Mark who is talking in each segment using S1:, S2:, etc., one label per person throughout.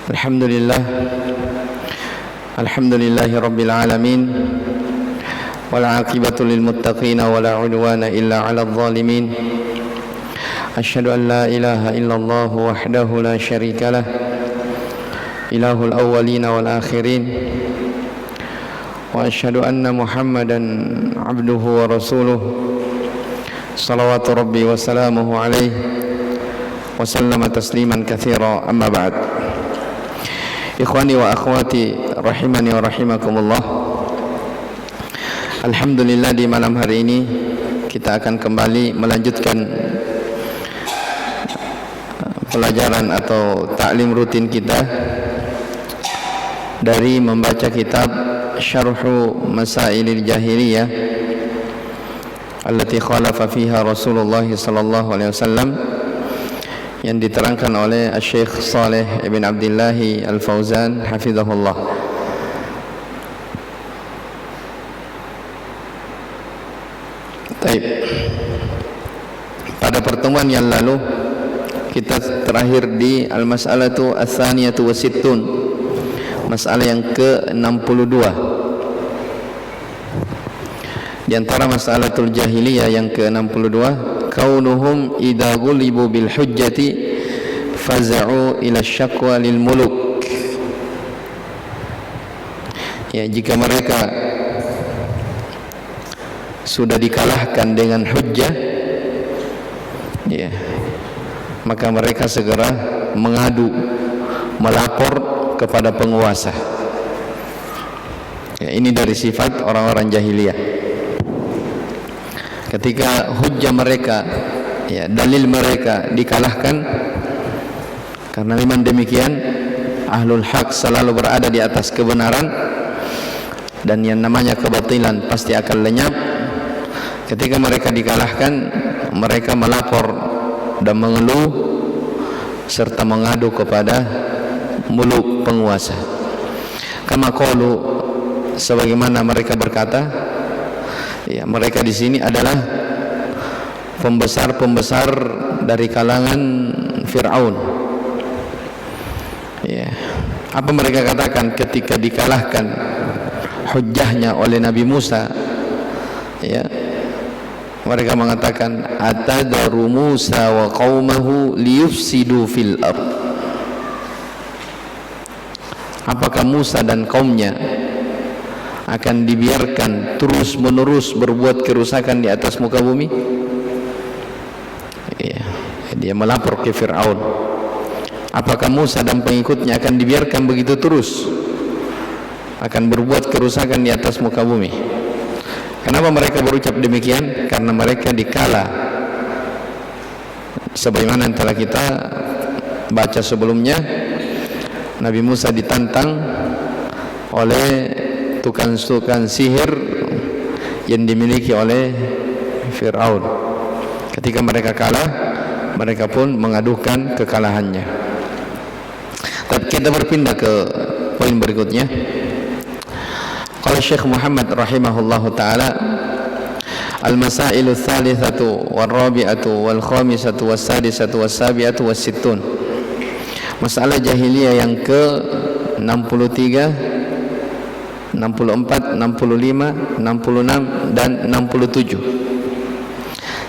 S1: Alhamdulillah, alhamdulillahi rabbil alamin, wal aqibatu lil muttaqin wa la udwana illa 'alal zalimin. Asyhadu an la ilaha illallah wahdahu la syarika lah, ilahul awwalin wal akhirin, wa asyhadu anna Muhammadan 'abduhu wa rasuluh, salawatu rabbi wa salamuhu alaihi wa sallama tasliman katsira, amma ba'd. Ikhwani wa akhwati rahimani wa rahimakumullah. Alhamdulillah, di malam hari ini kita akan kembali melanjutkan pelajaran atau taklim rutin kita dari membaca kitab Syarhu Masailil Jahiliyah allati khalafa fiha Rasulullah sallallahu alaihi wasallam, yang diterangkan oleh Syekh Saleh ibn Abdullah Al-Fauzan hafizahullah. Baik. Pada pertemuan yang lalu kita terakhir di al-mas'alatu ats-tsaniyatu wa sittun, masalah yang ke-62. Di antara masalatul jahiliyah yang ke-62, kaunuhum idza ghulibu bil hujjati faza'u ila syaqwa lil muluk. Ya, jika mereka sudah dikalahkan dengan hujjah, ya, maka mereka segera mengadu, melapor kepada penguasa. Ya, ini dari sifat orang-orang jahiliyah. Ketika hujjah mereka, ya, dalil mereka dikalahkan, karena iman demikian, ahlul haq selalu berada di atas kebenaran, dan yang namanya kebatilan pasti akan lenyap. Ketika mereka dikalahkan, mereka melapor dan mengeluh serta mengadu kepada muluk, penguasa. Kama qalu, sebagaimana mereka berkata, ya, mereka di sini adalah pembesar-pembesar dari kalangan Fir'aun. Ya, apa mereka katakan ketika dikalahkan hujjahnya oleh Nabi Musa? Ya, mereka mengatakan, atadaru Musa wa qaumahu liyufsidu fil ard. Apakah Musa dan kaumnya akan dibiarkan terus menerus berbuat kerusakan di atas muka bumi? Ya, dia melapor ke Fir'aun. Apakah Musa dan pengikutnya akan dibiarkan begitu terus akan berbuat kerusakan di atas muka bumi? Kenapa mereka berucap demikian? Karena mereka dikala, sebagaimana yang telah kita baca sebelumnya, Nabi Musa ditantang oleh tukang sihir yang dimiliki oleh Fir'aun. Ketika mereka kalah, mereka pun mengadukan kekalahannya. Tapi kita berpindah ke poin berikutnya. Qala Syekh Muhammad rahimahullahu taala, al-masailu tsalitsatu war-rabi'atu wal-khamisatu was-sadisatu was-sabi'atu was-sittun. Masalah jahiliyah yang ke-63, 64, 65, 66 dan 67.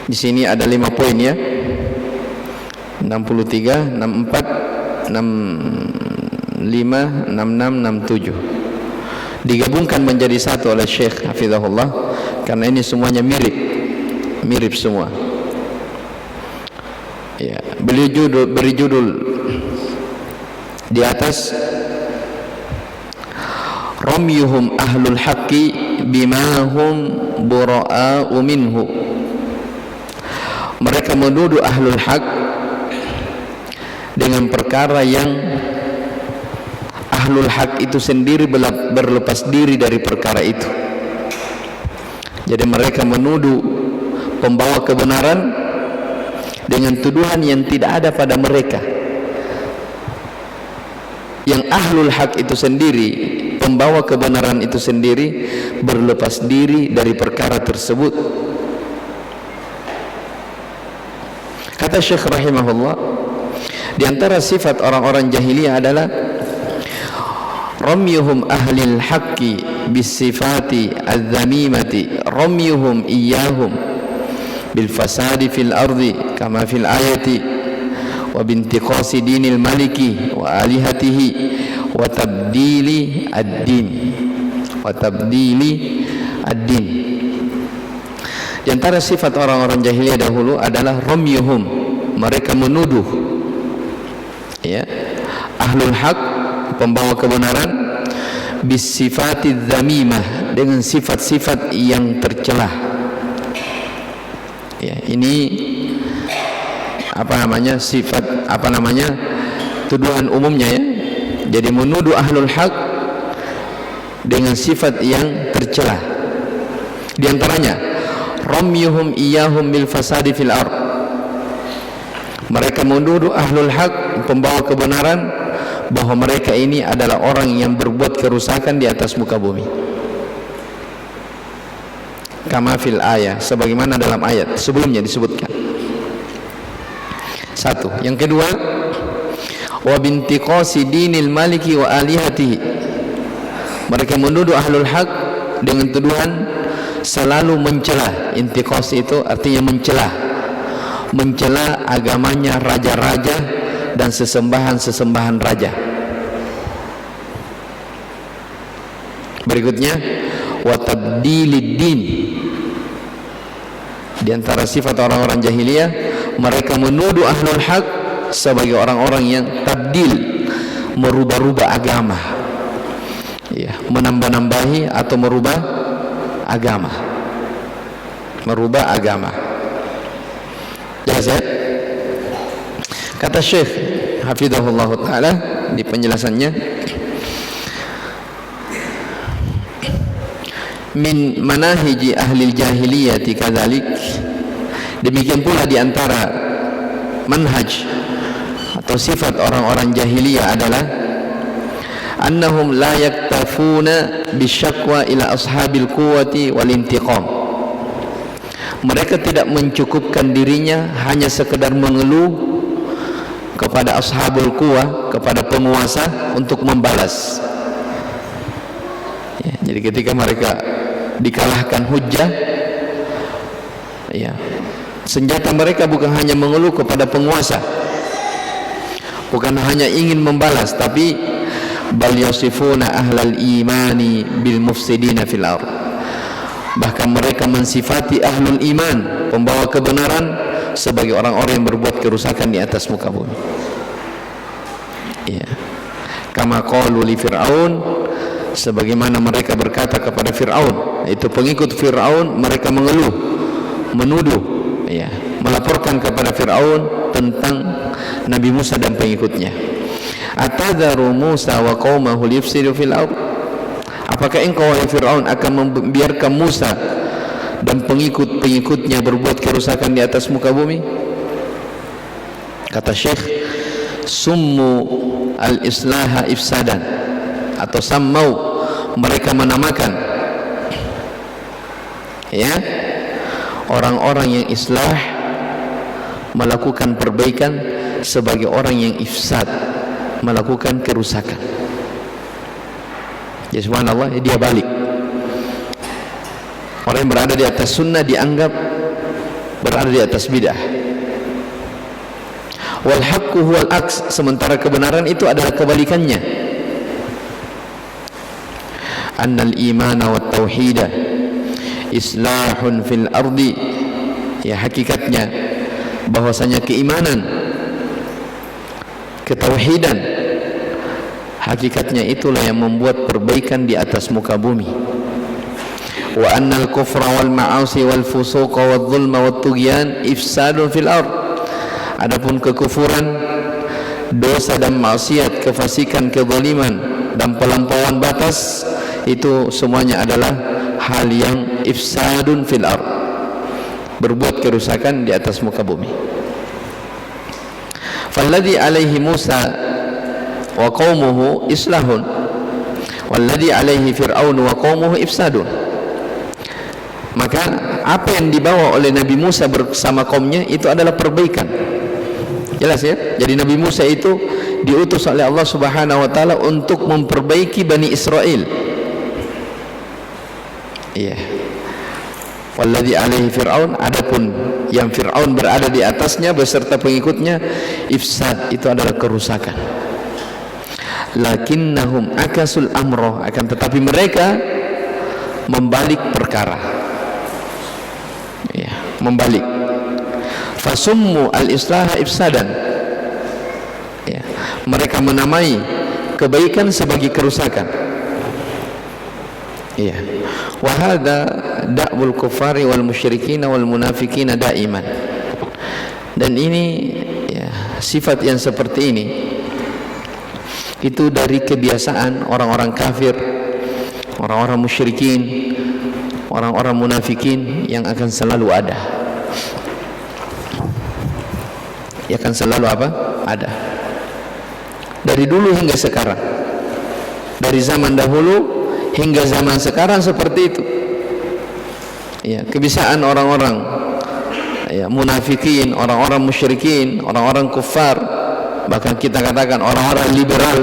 S1: Di sini ada 5 poin, ya. 63, 64, 65, 66, 67. Digabungkan menjadi satu oleh Syekh hafizahullah, karena ini semuanya mirip semua. Ya, beri judul di atas, ramyuhum ahlul haqqi bima hum bura'a'u minhu. Mereka menuduh ahlul haq dengan perkara yang ahlul haq itu sendiri berlepas diri dari perkara itu. Jadi mereka menuduh pembawa kebenaran dengan tuduhan yang tidak ada pada mereka. Yang ahlul haq itu sendiri, pembawa kebenaran itu sendiri, berlepas diri dari perkara tersebut. Kata Syekh rahimahullah, di antara sifat orang-orang jahiliyah adalah ramyuhum ahlil haqqi bisifati adz-dzamimati ramyuhum iyyahum bil fasadi fil ardi kama fil ayati wa bintiqasi dinil maliki wa alihatihi wa tabdili ad-din Di antara sifat orang-orang jahiliyah dahulu adalah ramyuhum, mereka menuduh ya ahlul haq, pembawa kebenaran, bisifati dzamimah, dengan sifat-sifat yang tercelah. Ya, ini tuduhan umumnya ya. Jadi menuduh ahlul haq dengan sifat yang tercelah. Di antaranya ramyuhum iyyahum bil fasadi fil ard. Mereka menuduh ahlul haq, pembawa kebenaran, bahwa mereka ini adalah orang yang berbuat kerusakan di atas muka bumi. Kama fil ayah, sebagaimana dalam ayat sebelumnya disebutkan. Satu. Yang kedua, wa bintiqasi dinil maliki wa alihatihi. Mereka menuduh ahlul haq dengan tuduhan selalu mencela. Intiqas itu artinya mencela agamanya raja-raja dan sesembahan-sesembahan raja. Berikutnya, wa tabdilid din. Di antara sifat orang-orang jahiliyah, mereka menuduh ahlul haq sebagai orang-orang yang tabdil, merubah-rubah agama, ya, menambah-nambahi atau merubah agama. Jelas ya? Kata Syekh hafizahullah ta'ala di penjelasannya, min manahiji ahli jahiliyati kadzalik, demikian pula di antara manhaj atau sifat orang-orang jahiliyah adalah annahum la yaktafuna bisyakwa ila ashabil quwwati wal intiqam. Mereka tidak mencukupkan dirinya hanya sekedar mengeluh kepada ashabul quwwah, kepada penguasa, untuk membalas ya, jadi ketika mereka dikalahkan hujjah ya, senjata mereka bukan hanya mengeluh kepada penguasa, bukan hanya ingin membalas, tapi bal yasifuna ahlal imani bil mufsidina fil ardh. Bahkan mereka mensifati ahlul iman, pembawa kebenaran, sebagai orang-orang yang berbuat kerusakan di atas muka bumi. Ya. Kama qalu li Fir'aun, sebagaimana mereka berkata kepada Fir'aun, itu pengikut Fir'aun, mereka mengeluh, menuduh, ya, melaporkan kepada Fir'aun tentang Nabi Musa dan pengikutnya. Atadharu Musa wa qaumahu liyufsidu fil ardh. Apakah engkau wahai Fir'aun akan membiarkan Musa dan pengikut-pengikutnya berbuat kerusakan di atas muka bumi? Kata Syekh, summu al-islaha ifsadan, atau sammau, mereka menamakan ya orang-orang yang islah, melakukan perbaikan, sebagai orang yang ifsad, melakukan kerusakan. Ya subhanallah, dia balik. Orang yang berada di atas sunnah dianggap berada di atas bidah. Wal haqqu huwal aks, sementara kebenaran itu adalah kebalikannya. Annal imana wat tauhida islahun fil ardi, ya, hakikatnya bahwasanya keimanan, ketauhidan, hakikatnya itulah yang membuat perbaikan di atas muka bumi. Wa annal kufra wal ma'asi wal fusuqa wal zulma wat tughyan ifsadun fil ard. Adapun kekufuran, dosa dan maksiat, kefasikan, kezaliman dan pelampauan batas, itu semuanya adalah hal yang ifsadun fil ard, berbuat kerusakan di atas muka bumi. Falladhi alaihi Musa wa qaumuhu islahun walladhi alaihi Fir'aun wa qaumuhu ifsadun. Maka apa yang dibawa oleh Nabi Musa bersama kaumnya itu adalah perbaikan. Jelas ya? Jadi Nabi Musa itu diutus oleh Allah Subhanahu wa taala untuk memperbaiki Bani Israel. Iya. Walladzi alaihi fir'aun, adapun yang Fir'aun berada di atasnya beserta pengikutnya, ifsad, itu adalah kerusakan. Lakinnahum akasul amroh, akan tetapi mereka membalik perkara, ya, membalik. Fasummu al-islaha ifsadan, ya, mereka menamai kebaikan sebagai kerusakan. Iya. Wa hadza da'wul kuffari wal musyrikin wal munafiqin daiman. Dan ini, ya, sifat yang seperti ini itu dari kebiasaan orang-orang kafir, orang-orang musyrikin, orang-orang munafikin yang akan selalu ada. Ya, akan selalu apa? Ada. Dari dulu hingga sekarang. Dari zaman dahulu hingga zaman sekarang seperti itu. Ya, kebiasaan orang-orang, ya, munafikin, orang-orang musyrikin, orang-orang kufar, bahkan kita katakan orang-orang liberal,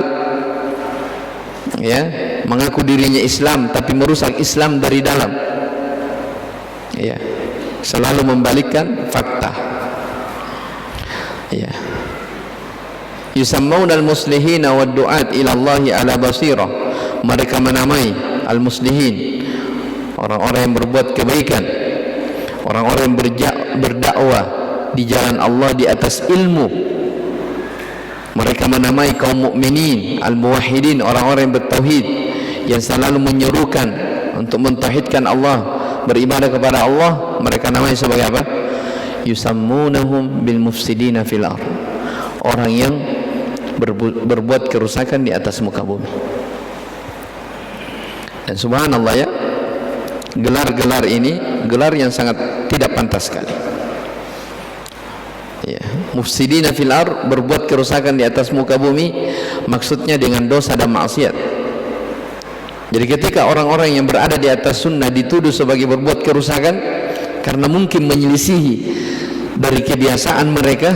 S1: ya, mengaku dirinya Islam tapi merusak Islam dari dalam. Ya, selalu membalikkan fakta. Ya. Yusammuna al-muslihina wad du'at ila Allah ala basirah. Mereka menamai al-muslihin, orang-orang yang berbuat kebaikan, orang-orang yang berdakwah di jalan Allah di atas ilmu. Mereka menamai kaum mukminin al-muwahhidin, orang-orang yang bertauhid, yang selalu menyerukan untuk mentauhidkan Allah, beribadah kepada Allah. Mereka namai sebagai apa? Yusammunahum bil mufsidina fil ardh, orang yang berbuat kerusakan di atas muka bumi. Dan subhanallah, ya, gelar-gelar ini gelar yang sangat tidak pantas sekali. Ya, mufsidina fil ardh, berbuat kerusakan di atas muka bumi, maksudnya dengan dosa dan maksiat. Jadi ketika orang-orang yang berada di atas sunnah dituduh sebagai berbuat kerusakan karena mungkin menyelisihi dari kebiasaan mereka,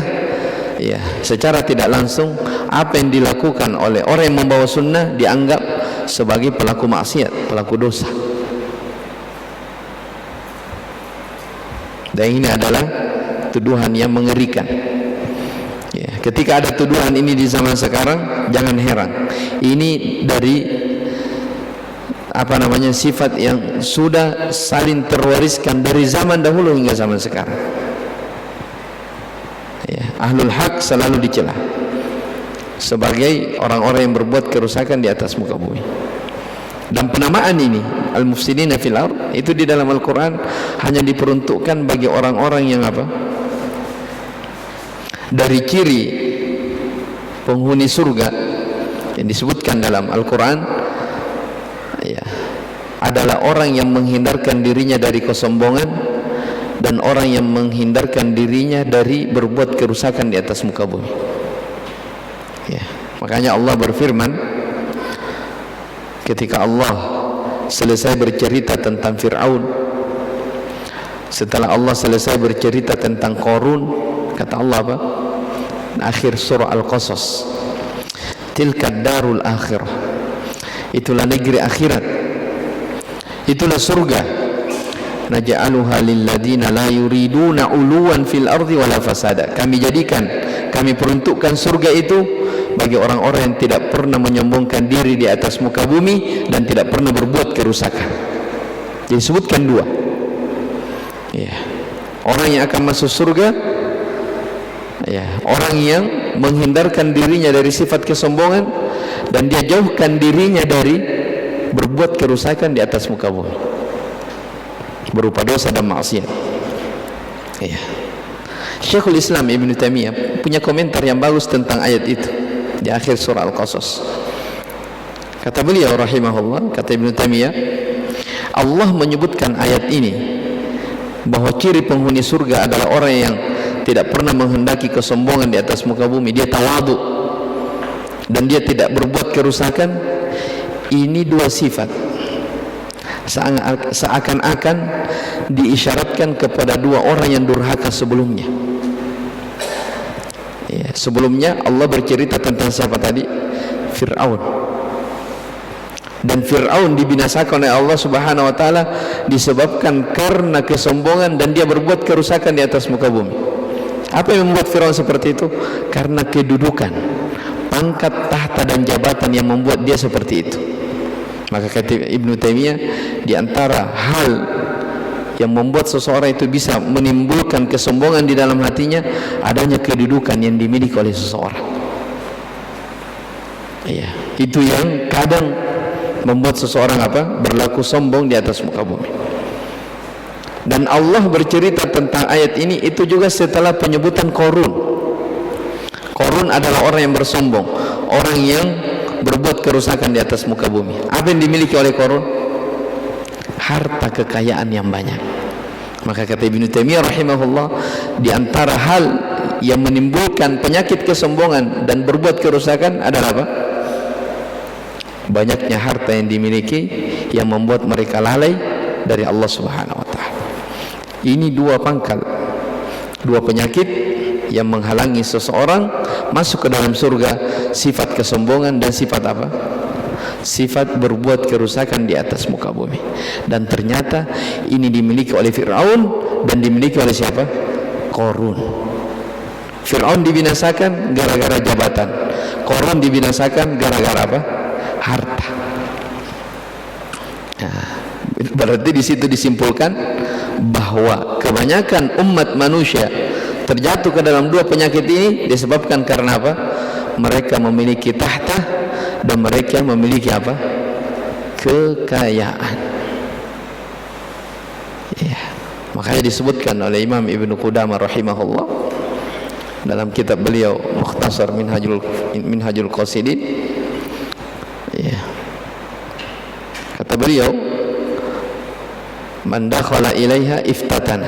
S1: ya, secara tidak langsung apa yang dilakukan oleh orang yang membawa sunnah dianggap sebagai pelaku maksiat, pelaku dosa. Dan ini adalah tuduhan yang mengerikan. Ya, ketika ada tuduhan ini di zaman sekarang, jangan heran. Ini dari sifat yang sudah saling terwariskan dari zaman dahulu hingga zaman sekarang. Ya, ahlul haq selalu dicela sebagai orang-orang yang berbuat kerusakan di atas muka bumi. Dan penamaan ini al-mufsidina fil ardh itu di dalam Al-Quran hanya diperuntukkan bagi orang-orang yang apa? Dari ciri penghuni surga yang disebutkan dalam Al-Quran, ya, adalah orang yang menghindarkan dirinya dari kesombongan dan orang yang menghindarkan dirinya dari berbuat kerusakan di atas muka bumi. Ya, makanya Allah berfirman ketika Allah selesai bercerita tentang Fir'aun, setelah Allah selesai bercerita tentang Qarun, kata Allah apa? Akhir surah Al-Qasas, tilka darul akhirah, itulah negeri akhirat, itulah surga. Naj'aluha lilladina la yuriduna uluwan fil ardi wala fasada. Kami peruntukkan surga itu bagi orang-orang yang tidak pernah menyombongkan diri di atas muka bumi dan tidak pernah berbuat kerusakan. Jadi sebutkan dua, ya, orang yang akan masuk surga, ya, orang yang menghindarkan dirinya dari sifat kesombongan dan dia jauhkan dirinya dari berbuat kerusakan di atas muka bumi berupa dosa dan maksiat. Ya. Syekhul Islam Ibn Taimiyah punya komentar yang bagus tentang ayat itu di akhir surah Al-Qasas. Kata beliau rahimahullah, kata Ibn Taimiyah, Allah menyebutkan ayat ini bahwa ciri penghuni surga adalah orang yang tidak pernah menghendaki kesombongan di atas muka bumi, dia tawadhu dan dia tidak berbuat kerusakan. Ini dua sifat seakan-akan diisyaratkan kepada dua orang yang durhaka sebelumnya. Ya, Sebelumnya Allah bercerita tentang siapa tadi? Fir'aun. Dan Fir'aun dibinasakan oleh Allah Subhanahu wa taala disebabkan karena kesombongan dan dia berbuat kerusakan di atas muka bumi. Apa yang membuat Fir'aun seperti itu? Karena kedudukan, pangkat, tahta dan jabatan yang membuat dia seperti itu. Maka kata Ibnu Taimiyah, di antara hal yang membuat seseorang itu bisa menimbulkan kesombongan di dalam hatinya adanya kedudukan yang dimiliki oleh seseorang. Iya, itu yang kadang membuat seseorang berlaku sombong di atas muka bumi. Dan Allah bercerita tentang ayat ini itu juga setelah penyebutan Qarun. Qarun adalah orang yang bersombong, orang yang berbuat kerusakan di atas muka bumi. Apa yang dimiliki oleh Qarun? Harta kekayaan yang banyak. Maka kata Ibnu Taimiyah rahimahullah, di antara hal yang menimbulkan penyakit kesombongan dan berbuat kerusakan adalah apa? Banyaknya harta yang dimiliki yang membuat mereka lalai dari Allah Subhanahu wa taala. Ini dua pangkal, dua penyakit yang menghalangi seseorang masuk ke dalam surga, sifat kesombongan dan sifat apa? Sifat berbuat kerusakan di atas muka bumi. Dan ternyata ini dimiliki oleh Fir'aun dan dimiliki oleh siapa? Qarun. Fir'aun dibinasakan gara-gara jabatan, Qarun dibinasakan gara-gara apa? Harta. Nah, berarti di situ disimpulkan bahwa kebanyakan umat manusia terjatuh ke dalam dua penyakit ini disebabkan karena apa? Mereka memiliki tahta dan mereka memiliki apa? Kekayaan. Ya, makanya disebutkan oleh Imam Ibnu Qudamah rahimahullah dalam kitab beliau Mukhtasar Minhajul Qasidin. Ya. Kata beliau, man dakhala ilaiha iftatana,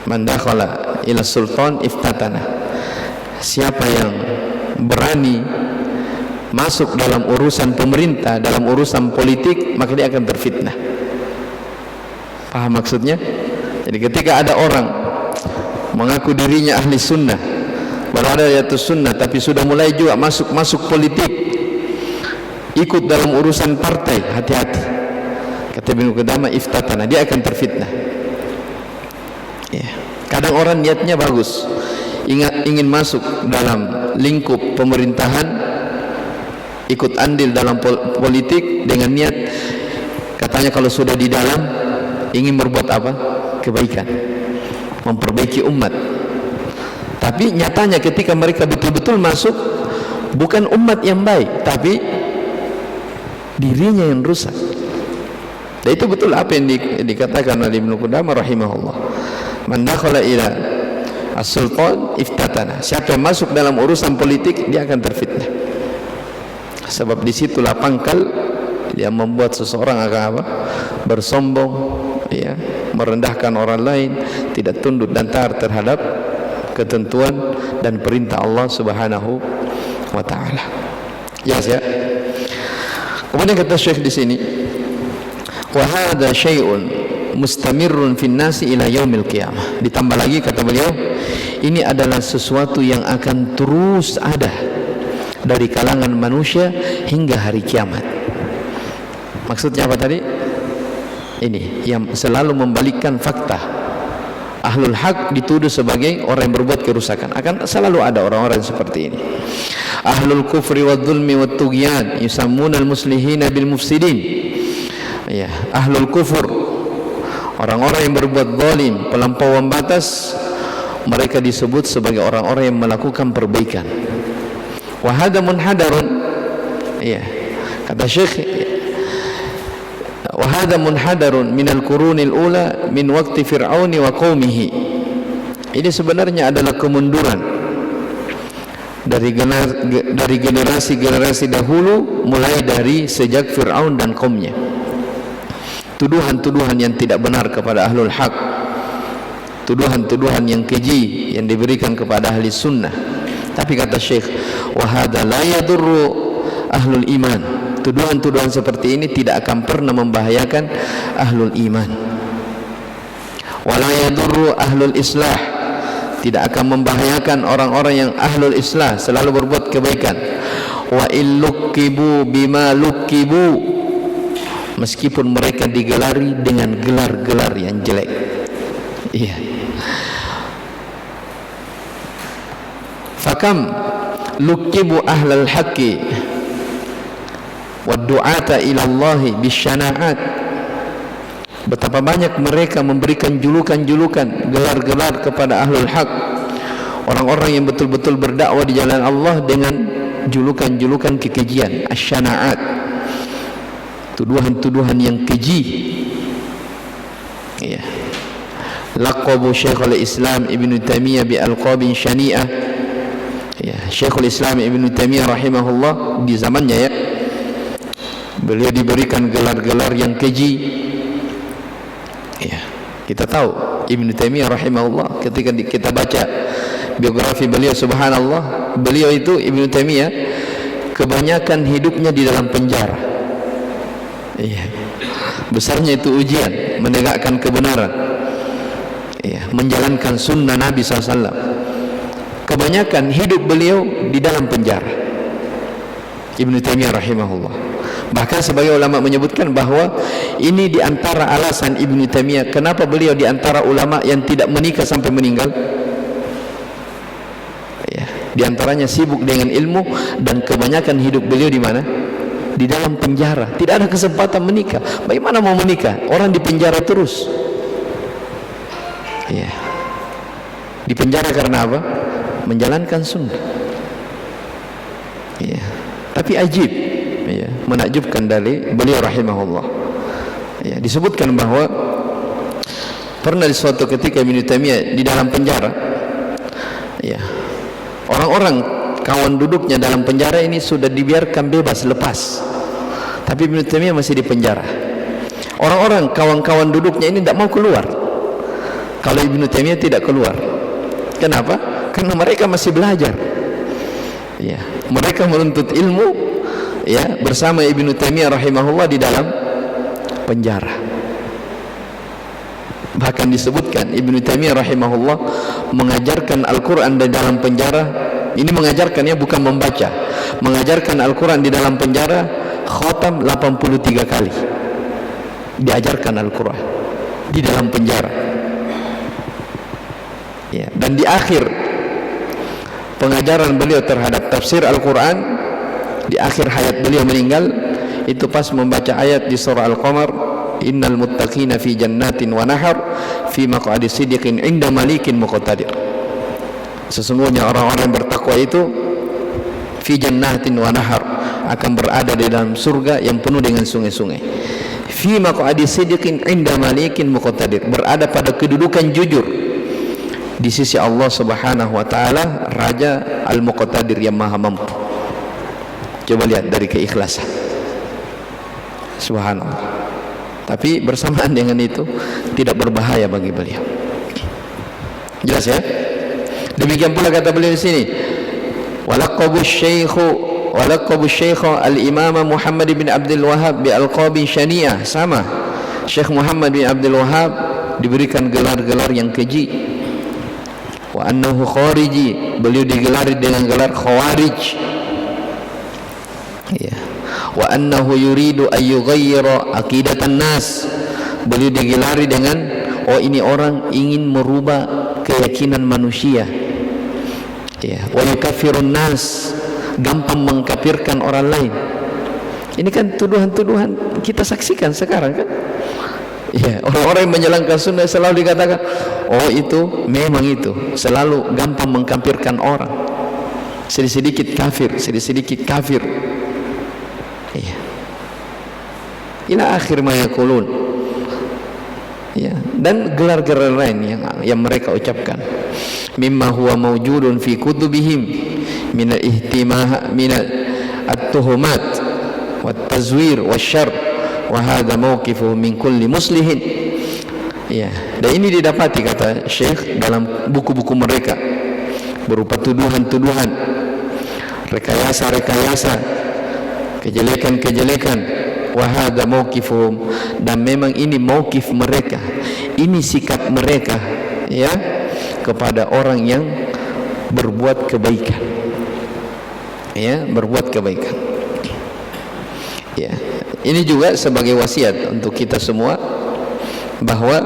S1: man dakhala ila sultan iftatana. Siapa yang berani masuk dalam urusan pemerintah, dalam urusan politik, maka dia akan terfitnah. Paham maksudnya? Jadi ketika ada orang mengaku dirinya ahli sunnah, berada di atas sunnah, tapi sudah mulai juga masuk politik, ikut dalam urusan partai, hati-hati. Kata Ibnu Qudamah, iftatana, dia akan terfitnah. Ya. Kadang orang niatnya bagus, ingin masuk dalam lingkup pemerintahan, ikut andil dalam politik dengan niat katanya kalau sudah di dalam ingin berbuat apa? Kebaikan, memperbaiki umat. Tapi nyatanya ketika mereka betul-betul masuk, bukan umat yang baik, tapi dirinya yang rusak. Dan itu betul apa yang dikatakan oleh Ibnu Qudamah rahimahullah, man dakhala ila as-sultan iftatana. Siapa yang masuk dalam urusan politik, dia akan terfitnah. Sebab disitulah pangkal yang membuat seseorang akan apa? Bersombong, ya, merendahkan orang lain, tidak tunduk dan taat terhadap ketentuan dan perintah Allah Subhanahu wa taala. Yes, ya. Kemudian kata Syekh di sini, wa hadza syai'un mustamirrun fin nasi ila yaumil qiyamah. Ditambah lagi kata beliau, ini adalah sesuatu yang akan terus ada dari kalangan manusia hingga hari kiamat. Maksudnya apa tadi? Ini yang selalu membalikkan fakta. Ahlul haq dituduh sebagai orang yang berbuat kerusakan. Akan selalu ada orang-orang seperti ini. Ahlul kufri wad dhulmi wat tughyan yusammuna al muslihina bil mufsidin. Ya, ahlul kufur, orang-orang yang berbuat zalim, pelampauan batas, mereka disebut sebagai orang-orang yang melakukan perbaikan. Wa hadha munhadarun. Ya. Kata Syekh, wa hadha munhadarun minal qurunil ula min waqti fir'auni wa qaumihi. Ini sebenarnya adalah kemunduran dari generasi-generasi dahulu, mulai dari sejak Fir'aun dan kaumnya. Tuduhan-tuduhan yang tidak benar kepada ahlul haq, tuduhan-tuduhan yang keji yang diberikan kepada ahli sunnah. Tapi kata Syekh, wa hadha la yadurru ahlul iman. Tuduhan-tuduhan seperti ini tidak akan pernah membahayakan ahlul iman. Wa la yadurru ahlul islah, tidak akan membahayakan orang-orang yang ahlul islah, selalu berbuat kebaikan. Wa illukibu bima lukibu, meskipun mereka digelari dengan gelar-gelar yang jelek. Iya. Fakam lukibu ahlal haqqi wa du'ata ila Allahi bisyanaat, betapa banyak mereka memberikan julukan-julukan, gelar-gelar kepada ahlul haq, orang-orang yang betul-betul berdakwah di jalan Allah, dengan julukan-julukan kekejian, asyanaat, tuduhan-tuduhan yang keji. Ya. Laqabu Syekhul Islam Ibn Taimiyah bi alqabin syani'ah. Ya, Syekhul Islam Ibn Taimiyah rahimahullah di zamannya, ya, beliau diberikan gelar-gelar yang keji. Ya, kita tahu Ibn Taimiyah rahimahullah, ketika kita baca biografi beliau, subhanallah, beliau itu Ibn Taimiyah kebanyakan hidupnya di dalam penjara. Iya. Besarnya itu ujian menegakkan kebenaran, ya, menjalankan sunnah Nabi SAW. Kebanyakan hidup beliau di dalam penjara, Ibn Taimiyah rahimahullah. Bahkan sebagai ulama menyebutkan bahwa ini diantara alasan Ibn Taimiyah kenapa beliau diantara ulama yang tidak menikah sampai meninggal. Ya, diantaranya sibuk dengan ilmu, dan kebanyakan hidup beliau di mana? Di dalam penjara. Tidak ada kesempatan menikah. Bagaimana mau menikah? Orang di penjara terus. Ya. Di penjara karena apa? Menjalankan sunnah. Ya. Tapi ajib, ya, menakjubkan dari beliau rahimahullah. Ya, disebutkan bahwa pernah di suatu ketika Ibnu Taimiyah di dalam penjara. Ya. Orang-orang kawan duduknya dalam penjara ini sudah dibiarkan bebas, lepas, tapi Ibnu Taimiyah masih di penjara. Orang-orang kawan-kawan duduknya ini tidak mau keluar kalau Ibnu Taimiyah tidak keluar. Kenapa? Karena mereka masih belajar. Ya, mereka menuntut ilmu, ya, bersama Ibnu Taimiyah rahimahullah di dalam penjara. Bahkan disebutkan Ibnu Taimiyah rahimahullah mengajarkan Al-Quran di dalam penjara. Ini mengajarkannya bukan membaca, mengajarkan Al-Quran di dalam penjara, khatam 83 kali diajarkan Al-Quran di dalam penjara. Ya, dan di akhir pengajaran beliau terhadap tafsir Al-Quran, di akhir hayat beliau meninggal, itu pas membaca ayat di surah Al-Qamar, innal muttaqina fi jannatin wa nahar fi maq'adi sidqin 'inda malikin muqtadir. Sesungguhnya orang-orang yang bertakwa itu fi jannatin wa nahar, akan berada di dalam surga yang penuh dengan sungai-sungai. Fi maq'adi sidqin 'inda malikin muqtadir, berada pada kedudukan jujur di sisi Allah Subhanahu wa taala, Raja Al-Muqtadir yang Maha Mampu. Coba lihat dari keikhlasan. Subhanallah. Tapi bersamaan dengan itu tidak berbahaya bagi beliau. Jelas, ya? Demikian pula kata beliau di sini, walaqabu syekh al-imam Muhammad bin Abdul Wahhab bi alqabi syani'ah. Sama, Syekh Muhammad bin Abdul Wahhab diberikan gelar-gelar yang keji. Wa annahu khariji, beliau digelari dengan gelar khawarij. Ya. Wa annahu yuridu an yughayyira aqidatan nas, beliau digelari dengan, oh, ini orang ingin merubah keyakinan manusia. Ya. Wa yukaffirun nas, gampang mengkafirkan orang lain. Ini kan tuduhan-tuduhan kita saksikan sekarang, kan? Ya, orang-orang yang menjalankan sunnah selalu dikatakan, oh, itu memang itu, selalu gampang mengkafirkan orang, sedikit-sedikit kafir, sedikit-sedikit kafir. Ya. Ila akhir ma yaqulun. Ya, dan gelar-gelar lain yang mereka ucapkan. Mimma huwa mawjudun fi kutubihim min al-ihtimah min at-tuhumat wat tazwir wasyarr, wa hadha mawqifuhu min kulli muslihin. Ya, dan ini didapati, kata Syekh, dalam buku-buku mereka, berupa tuduhan-tuduhan, rekayasa-rekayasa, kejelekan-kejelekan. Wa hadha mawqifuhum, dan memang ini mauqif mereka, ini sikap mereka, ya, kepada orang yang berbuat kebaikan. Ya, berbuat kebaikan. Ya, ini juga sebagai wasiat untuk kita semua, bahwa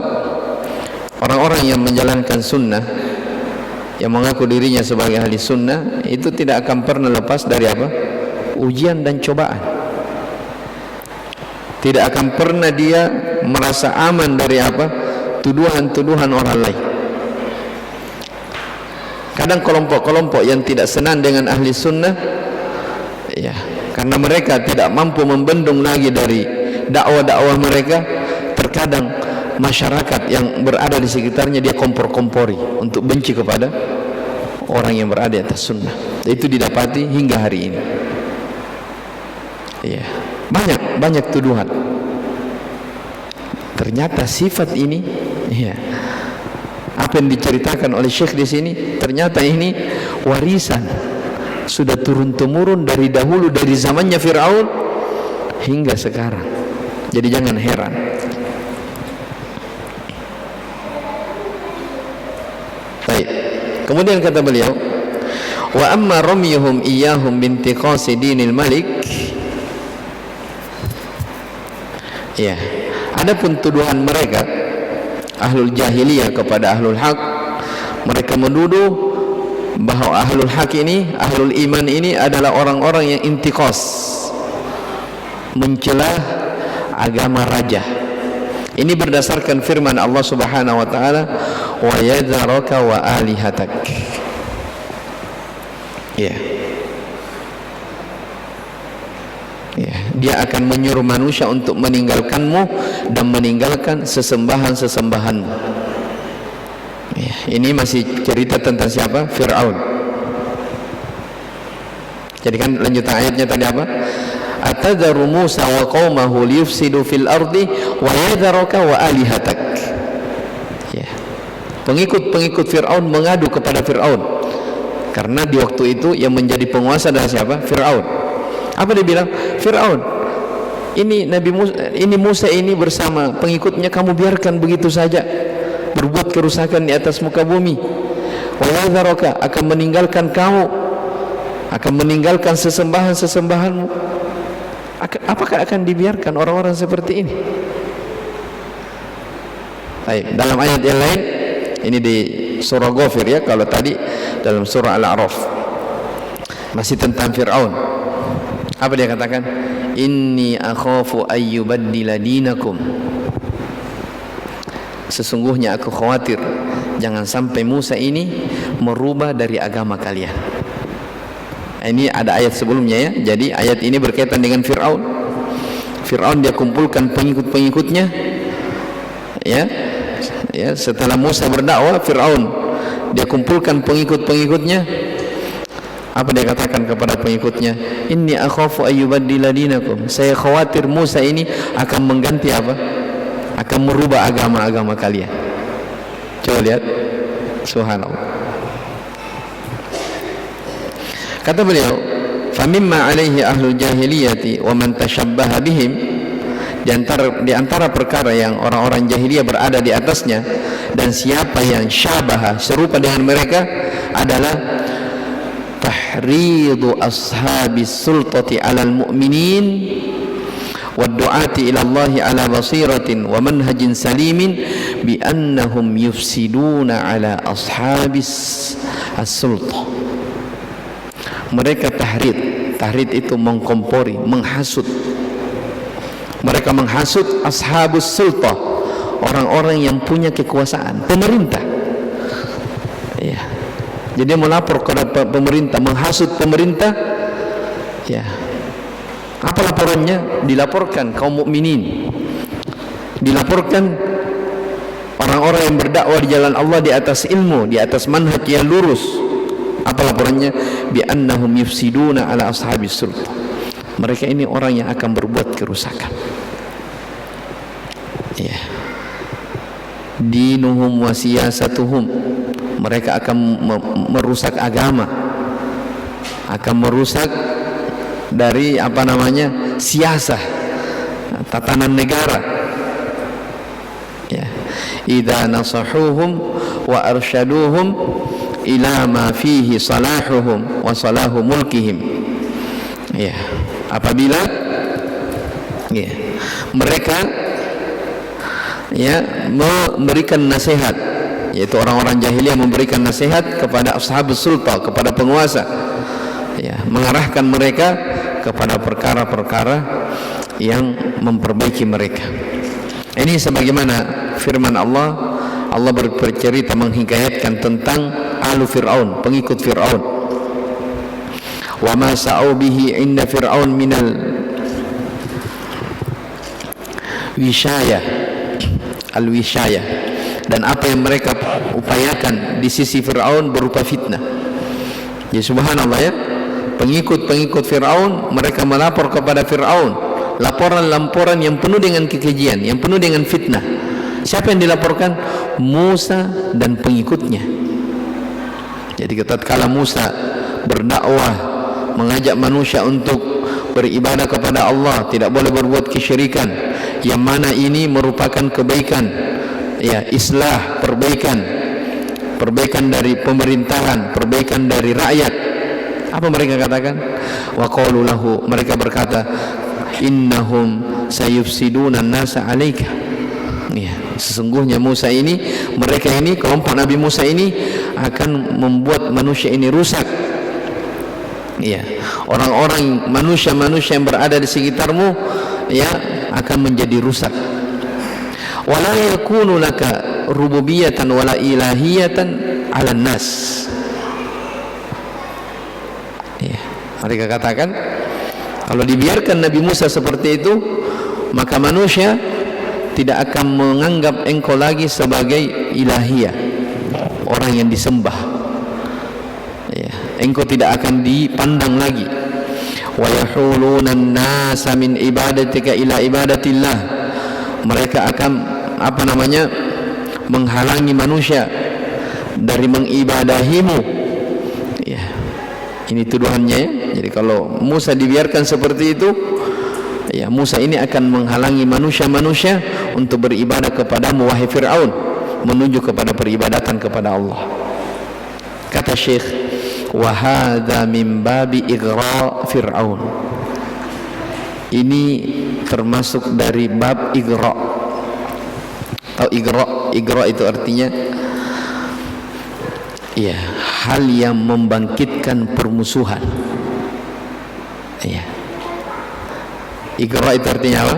S1: orang-orang yang menjalankan sunnah, yang mengaku dirinya sebagai ahli sunnah, itu tidak akan pernah lepas dari apa? Ujian dan cobaan. Tidak akan pernah dia merasa aman dari apa? Tuduhan-tuduhan orang lain. Kadang kelompok-kelompok yang tidak senang dengan ahli sunnah, ya, karena mereka tidak mampu membendung lagi dari dakwah-dakwah mereka, terkadang masyarakat yang berada di sekitarnya dia kompor-kompori untuk benci kepada orang yang berada di atas sunnah. Itu didapati hingga hari ini. Ya, banyak tuduhan. Ternyata sifat ini, ya, apa yang diceritakan oleh Syekh di sini, ternyata ini warisan sudah turun-temurun dari dahulu, dari zamannya Fir'aun hingga sekarang. Jadi jangan heran. Baik. Kemudian kata beliau, wa amma ramyuhum iyyahum bintiqasi dinil malik. Ya, adapun tuduhan mereka ahlul jahiliyah kepada ahlul haq, mereka menuduh bahwa ahlul haq ini, ahlul iman ini adalah orang-orang yang intiqas, mencelah agama raja. Ini berdasarkan firman Allah Subhanahu wa taala, wa yadharaka wa alihatak. Ya. Ya, dia akan menyuruh manusia untuk meninggalkanmu dan meninggalkan sesembahan-sesembahanmu. Ya, ini masih cerita tentang siapa? Fir'aun. Jadi kan lanjutan ayatnya tadi apa? Atadharu Musa wa qaumahu liyufsidu fil ardi wa yadharaka wa alihatak. Ya. Pengikut-pengikut Fir'aun mengadu kepada Fir'aun, karena di waktu itu yang menjadi penguasa adalah siapa? Fir'aun. Apa dia bilang? Fir'aun, ini Nabi Musa, ini Musa ini bersama pengikutnya kamu biarkan begitu saja berbuat kerusakan di atas muka bumi. Wa yadharaka, akan meninggalkan kamu, akan meninggalkan sesembahan-sesembahanmu. Apakah akan dibiarkan orang-orang seperti ini? Baik, dalam ayat yang lain, ini di surah Ghafir ya, kalau tadi dalam surah Al-A'raf masih tentang Fir'aun. Apa dia katakan? Inni akhafu ayyubaddila dinakum. Sesungguhnya aku khawatir jangan sampai Musa ini merubah dari agama kalian. Ini ada ayat sebelumnya ya. Jadi ayat ini berkaitan dengan Fir'aun. Fir'aun dia kumpulkan pengikut-pengikutnya. Ya. Ya, setelah Musa berdakwah, Fir'aun dia kumpulkan pengikut-pengikutnya. Apa dia katakan kepada pengikutnya? Inni akhafu ayyubaddila dinakum. Saya khawatir Musa ini akan mengganti apa? Akan merubah agama-agama kalian. Coba lihat. Subhanallah. Kata beliau, "Famimma 'alaihi ahlul jahiliyati wa man tashabbaha bihim." Di antara perkara yang orang-orang jahiliyah berada di atasnya dan siapa yang syabaha, serupa dengan mereka, adalah tahridu ashabis sultati alal mu'minin wa du'ati ila Allahi ala basiratin wa manhajin salimin bi annahum yufsiduna ala ashabis as-sultah. Mereka tahrid itu mengkompori, menghasut. Mereka menghasut ashabus sultah, orang-orang yang punya kekuasaan, pemerintah. Ya. Jadi dia melapor kepada pemerintah, menghasut pemerintah. Ya. Apa laporannya? Dilaporkan kaum mukminin. Dilaporkan orang-orang yang berdakwah di jalan Allah di atas ilmu, di atas manhaj yang lurus. Apa laporannya? Bi annahum yufsiduna ala ashabis sultah. Mereka ini orang yang akan berbuat kerusakan. Ya. Dinuhum wa siyasatuhum. Mereka akan merusak agama, akan merusak dari apa namanya siasah, tatanan negara. Ya, idza nasahuhum wa arsyaduhum ila ma fihi salahuhum wa salahu mulkihim. Ya, apabila ya, mereka ya memberikan nasihat, yaitu orang-orang jahiliyah memberikan nasihat kepada ashabus sulta, kepada penguasa, ya, mengarahkan mereka kepada perkara-perkara yang memperbaiki mereka. Ini sebagaimana firman Allah. Allah bercerita menghikayatkan tentang ahlu Fir'aun, pengikut Fir'aun. Wa ma sa'u bihi inda Fir'aun minal wishayah, al-wishayah, dan apa yang mereka upayakan di sisi Fir'aun berupa fitnah. Ya subhanallah ya, pengikut-pengikut Fir'aun, mereka melapor kepada Fir'aun laporan-laporan yang penuh dengan kekejian, yang penuh dengan fitnah. Siapa yang dilaporkan? Musa dan pengikutnya. Jadi tatkala Musa berdakwah, mengajak manusia untuk beribadah kepada Allah, tidak boleh berbuat kesyirikan, yang mana ini merupakan kebaikan, ya, islah, perbaikan dari pemerintahan, perbaikan dari rakyat. Apa mereka katakan? Wa qalu lahu, mereka berkata, innahum sayufsiduna an-nasa 'alaika. Ya, sesungguhnya Musa ini, mereka ini, kelompok Nabi Musa ini akan membuat manusia ini rusak. Ya, orang-orang, manusia-manusia yang berada di sekitarmu, ya, akan menjadi rusak. Wala yakunu laka rububiyatan wala ilahiyatan 'alan nas. Ya, mereka katakan, kalau dibiarkan Nabi Musa seperti itu, maka manusia tidak akan menganggap engkau lagi sebagai ilahiyah, orang yang disembah. Ya, engkau tidak akan dipandang lagi. Wa yahuluna an-nasa min ibadatika ila ibadatillah. Mereka akan menghalangi manusia dari mengibadahimu. Ya, ini tuduhannya ya. Jadi kalau Musa dibiarkan seperti itu, ya, Musa ini akan menghalangi manusia-manusia untuk beribadah kepadamu wahai Fir'aun, menuju kepada peribadatan kepada Allah. Kata Syekh, wa hadza min babi ighra Fir'aun. Ini termasuk dari bab ighra. Tahu ighra? Ighra itu artinya, ya, hal yang membangkitkan permusuhan. Ya, ighra itu artinya apa?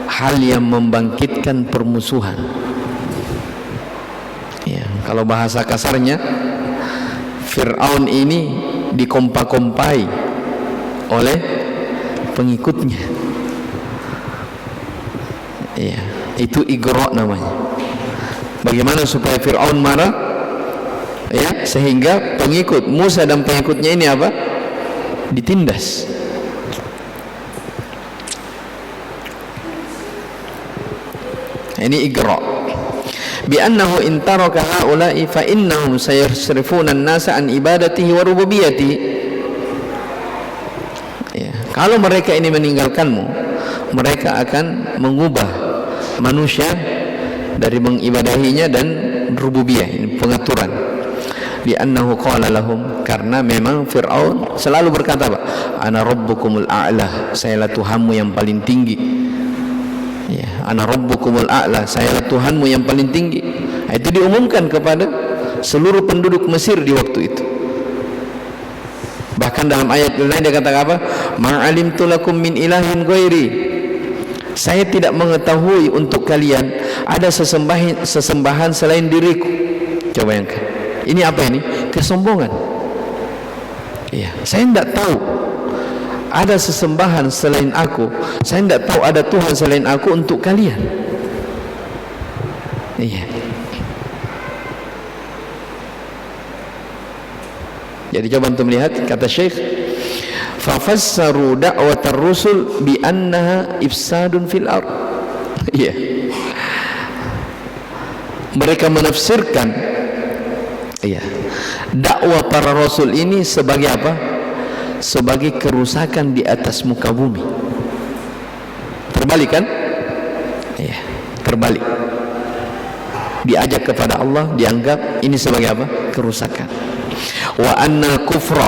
S1: Hal yang membangkitkan permusuhan. Ya, kalau bahasa kasarnya, Fir'aun ini dikompa-kompai oleh pengikutnya. Ya, itu ighra namanya. Bagaimana supaya Fir'aun marah? Ya, sehingga pengikut Musa dan pengikutnya ini apa? Ditindas. Ini ighra. Bi annahu in taraka haula'i fa innahum sayasrifuna an-nasa an ibadatihi wa rububiyyatihi. Ya, kalau mereka ini meninggalkanmu, mereka akan mengubah manusia dari mengibadahinya dan rububiyah, ini pengaturan. Bi annahu qala lahum, karena memang Fir'aun selalu berkata, Pak, ana rabbukumul a'la, sayalah Tuhanmu yang paling tinggi. Ya, ana rabbukumul a'la, sayalah Tuhanmu yang paling tinggi. Itu diumumkan kepada seluruh penduduk Mesir di waktu itu. Bahkan dalam ayat lain dia kata apa? Ma'alimtu lakum min ilahin ghairi. Saya tidak mengetahui untuk kalian ada sesembahan selain diriku. Coba bayangkan. Ini apa ini? Kesombongan. Iya, saya tidak tahu ada sesembahan selain aku. Saya tidak tahu ada Tuhan selain aku untuk kalian. Iya. Jadi coba untuk melihat kata Syekh, fafassaru da'watar rusul bi annaha ifsadun fil ardh. Iya. Mereka menafsirkan, iya, dakwah para rasul ini sebagai apa? Sebagai kerusakan di atas muka bumi. Terbalik kan? Iya, terbalik. diajak kepada Allah, dianggap ini sebagai apa? Kerusakan. Wa annal kufra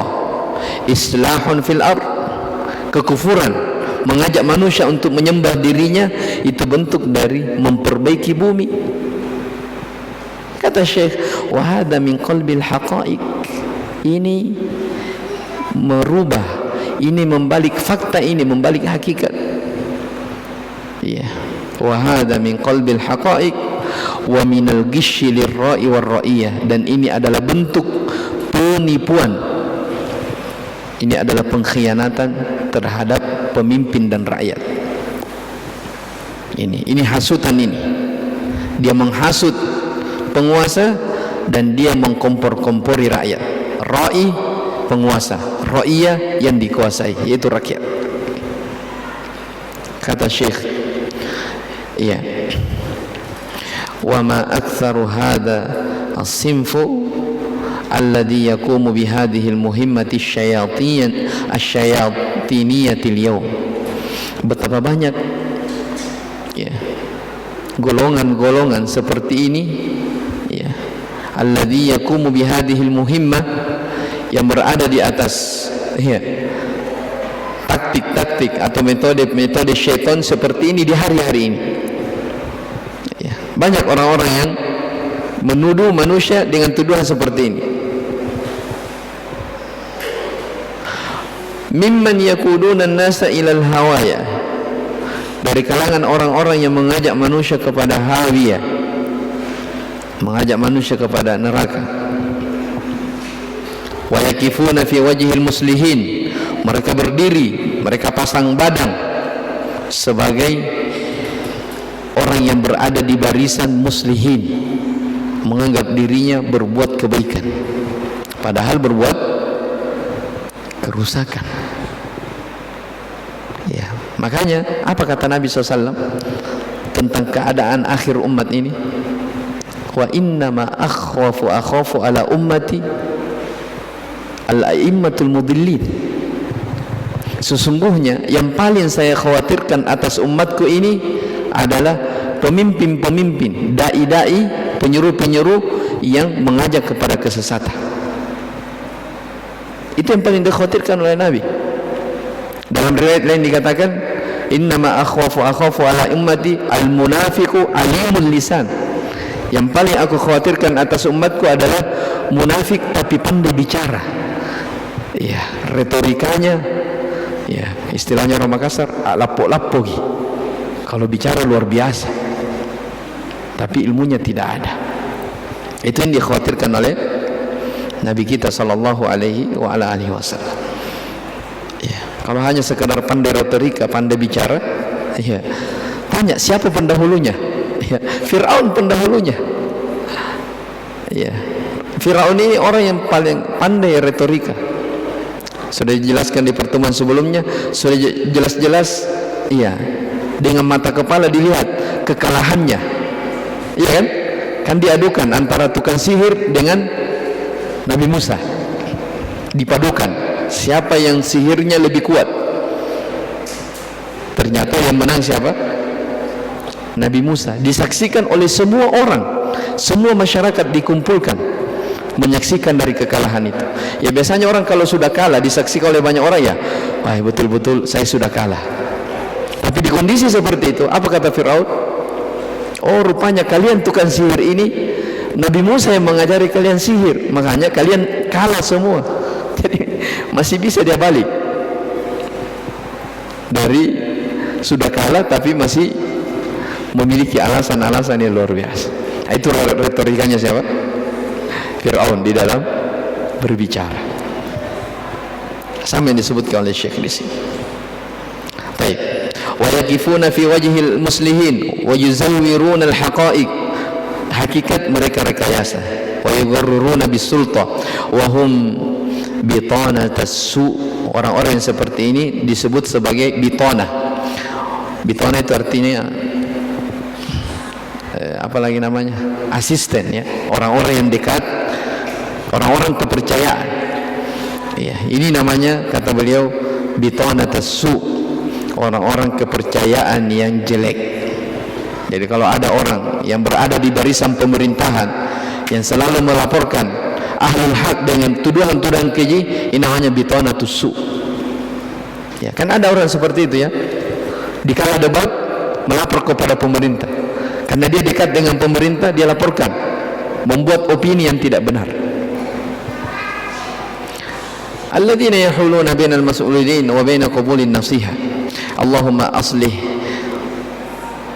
S1: islahun fil ard, kekufuran mengajak manusia untuk menyembah dirinya itu bentuk dari memperbaiki bumi. Kata Syekh, wa hadha min qalbil haqa'iq, ini merubah, ini membalik fakta, ini membalik hakikat. Ya, wa hadha min qalbil haqa'iq wa minal ghishyi lirra'i warra'iyah, dan ini adalah bentuk penipuan, ini adalah pengkhianatan terhadap pemimpin dan rakyat. Ini hasutan, ini dia menghasut penguasa dan dia mengkompor-kompori rakyat. Ra'i penguasa, ra'iyah yang dikuasai, yaitu rakyat. Kata Syekh, iya, wa ma aktsaru hadza as-sinfu alladhi yaqumu bi hadhihi al-muhimmati asy-syayatiniyati al-yawm. Betapa banyak ya golongan-golongan seperti ini, ya, alladhi yaqumu bi hadhihi al-muhimmah, yang berada di atas ya taktik-taktik atau metode-metode syaitan seperti ini di hari-hari ini. Ya, banyak orang-orang yang menuduh manusia dengan tuduhan seperti ini. Mimman yakuduna an-nasa ilal hawaya, dari kalangan orang-orang yang mengajak manusia kepada hawiyah, mengajak manusia kepada neraka. Wa yakifuna fi wajhil muslihin, mereka berdiri, mereka pasang badan sebagai orang yang berada di barisan muslihin, menganggap dirinya berbuat kebaikan padahal berbuat kerusakan. Ya, makanya apa kata Nabi SAW tentang keadaan akhir umat ini? Wa innama akhafu ala ummati al-a'immatul mudillin. Sesungguhnya yang paling saya khawatirkan atas umatku ini adalah pemimpin-pemimpin, dai-dai, penyuruh-penyuruh yang mengajak kepada kesesatan. Itu yang paling dikhawatirkan oleh Nabi. Dalam riwayat lain dikatakan, innama akhafu ala ummati al-munafiqu alimul lisan. Yang paling aku khawatirkan atas umatku adalah munafik tapi pandai bicara. Ya, retorikanya, ya, istilahnya orang Makassar, lapok-lapogi. Kalau bicara luar biasa, tapi ilmunya tidak ada. Itu yang dikhawatirkan oleh Nabi kita sallallahu alaihi wa ala alihi wasallam. Ya, kalau hanya sekedar pandai retorika, pandai bicara, ya, tanya siapa pendahulunya? Ya, Fir'aun pendahulunya. Ya, Fir'aun ini orang yang paling pandai retorika. Sudah dijelaskan di pertemuan sebelumnya, sudah jelas-jelas, iya, dengan mata kepala dilihat kekalahannya, iya kan? Kan diadukan antara tukang sihir dengan Nabi Musa, dipadukan siapa yang sihirnya lebih kuat. Ternyata yang menang siapa? Nabi Musa. Disaksikan oleh semua orang, semua masyarakat dikumpulkan menyaksikan dari kekalahan itu. Ya biasanya orang kalau sudah kalah disaksikan oleh banyak orang, ya, wah betul-betul saya sudah kalah. Tapi di kondisi seperti itu, apa kata Fir'aun? Oh, rupanya kalian tukang sihir ini, Nabi Musa yang mengajari kalian sihir, makanya kalian kalah semua. Jadi masih bisa dia balik dari sudah kalah tapi masih memiliki alasan-alasan yang luar biasa. Itu retorikanya siapa? Fir'aun di dalam berbicara. Sama yang disebutkan oleh Syekh di sini. Baik. Wa yaqifuna fi wajhil muslihin wa yuzawwiruna al-haqa'iq. Hakikat mereka rekayasa. Wa yugharruruna bis-sulta wa hum bitanatas su. Orang-orang yang seperti ini disebut sebagai bitana. Bitana itu artinya apalagi namanya? Asisten, ya. Orang-orang yang dekat, orang-orang kepercayaan. Ya, ini namanya kata beliau bitanatas su, orang-orang kepercayaan yang jelek. Jadi kalau ada orang yang berada di barisan pemerintahan yang selalu melaporkan ahlul haq dengan tuduhan-tuduhan keji, ini hanya bitanatus su. Ya, kan ada orang seperti itu ya. Di kala debat melapor kepada pemerintah. Karena dia dekat dengan pemerintah, dia laporkan, membuat opini yang tidak benar. Alladzina yahuluna bainal mas'ulin wa baina qabulin nasiha. Allahumma aslih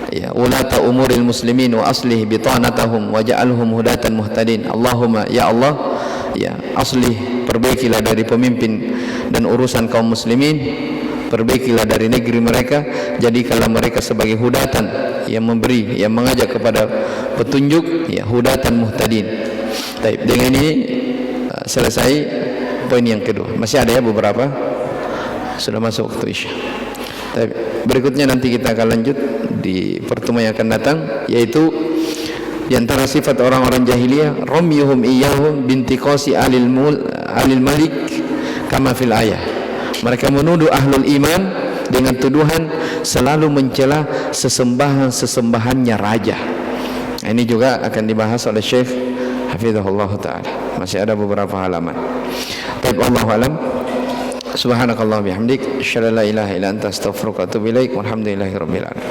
S1: ya ulata umuril muslimin wa aslih bitanatahum waj'alhum hudatan muhtadin. Allahumma ya Allah, ya aslih, perbaikilah dari pemimpin dan urusan kaum muslimin, perbaikilah dari negeri mereka, jadikanlah mereka sebagai hudatan, yang memberi, yang mengajak kepada petunjuk, ya hudatan muhtadin. Baik, dengan ini selesai poin yang kedua. Masih ada ya beberapa, sudah masuk waktu isya. Berikutnya nanti kita akan lanjut di pertemuan yang akan datang, yaitu di antara sifat orang-orang jahiliyah, ramyuhum iyyahum bintiqasi alil malik kama fil ayah. Mereka menuduh ahlul iman dengan tuduhan selalu mencela sesembahan-sesembahannya raja. Ini juga akan dibahas oleh Syekh Hafizahullah Ta'ala. Masih ada beberapa halaman. Baik, Allahu a'lam. Subhanakallah bihamdik, asyhadu an la ilaha illa anta, astaghfiruka wa atubu ilaik. Walhamdulillahirabbil alamin.